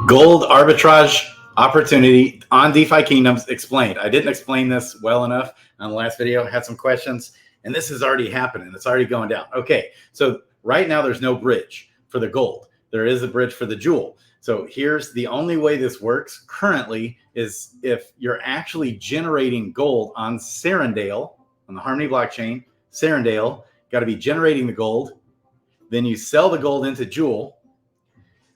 Gold arbitrage opportunity on Defi Kingdoms explained. I didn't explain this well enough on the last video. I had some questions, and this is already happening. It's already going down. Okay, so right now there's no bridge for the gold. There is a bridge for the jewel. So here's the only way this works currently is if you're actually generating gold on Serendale, on the Harmony blockchain, Serendale, got to be generating the gold. Then you sell the gold into jewel.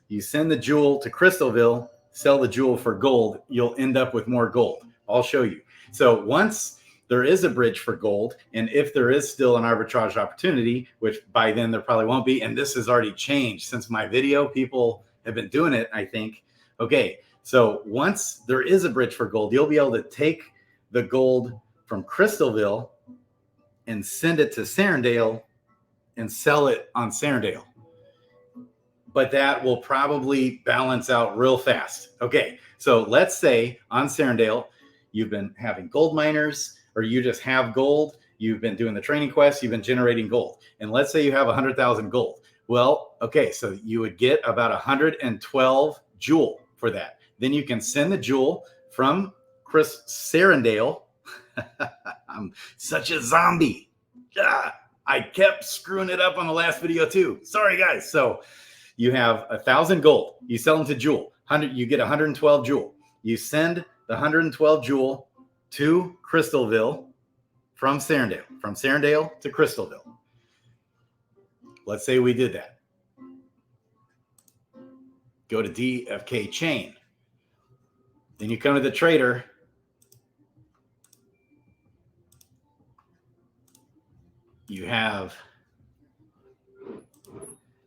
You send the jewel to Crystalville, sell the jewel for gold. You'll end up with more gold. I'll show you. So once there is a bridge for gold, and if there is still an arbitrage opportunity, which by then there probably won't be, and this has already changed since my video, people have been doing it, I think. Okay, so once there is a bridge for gold, you'll be able to take the gold from Crystalville and send it to Serendale and sell it on Serendale. But that will probably balance out real fast. Okay, so let's say on Serendale, you've been having gold miners, or you just have gold, you've been doing the training quests, you've been generating gold. And let's say you have 100,000 gold. Well, okay, so you would get about 112 jewel for that. Then you can send the jewel from Serendale. I'm such a zombie. I kept screwing it up on the last video too. Sorry, guys. So you have 1,000 gold. You sell them to jewel. You get 112 jewel. You send the 112 jewel to Crystalville from Serendale to Crystalville. Let's say we did that. Go to DFK chain. Then you come to the trader. You have,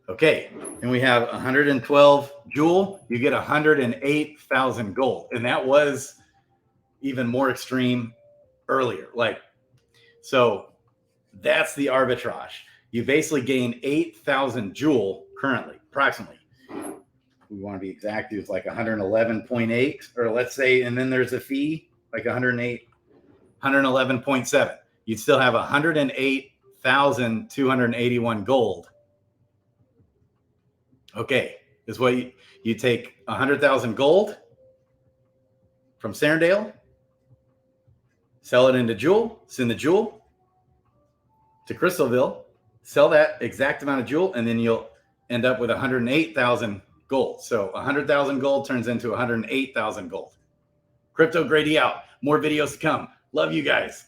okay, and we have 112 jewel. You get 108,000 gold. And that was even more extreme earlier. So that's the arbitrage. You basically gain 8,000 jewel currently, approximately. We want to be exact. It's like 111.8, or let's say, and then there's a fee, like 111.7. You'd still have 108,281 gold. Okay, is what you take 100,000 gold from Serendale, sell it into jewel, send the jewel to Crystalville, sell that exact amount of jewel, and then you'll end up with 108,000 gold. So 100,000 gold turns into 108,000 gold. Crypto Grady out. More videos to come. Love you guys.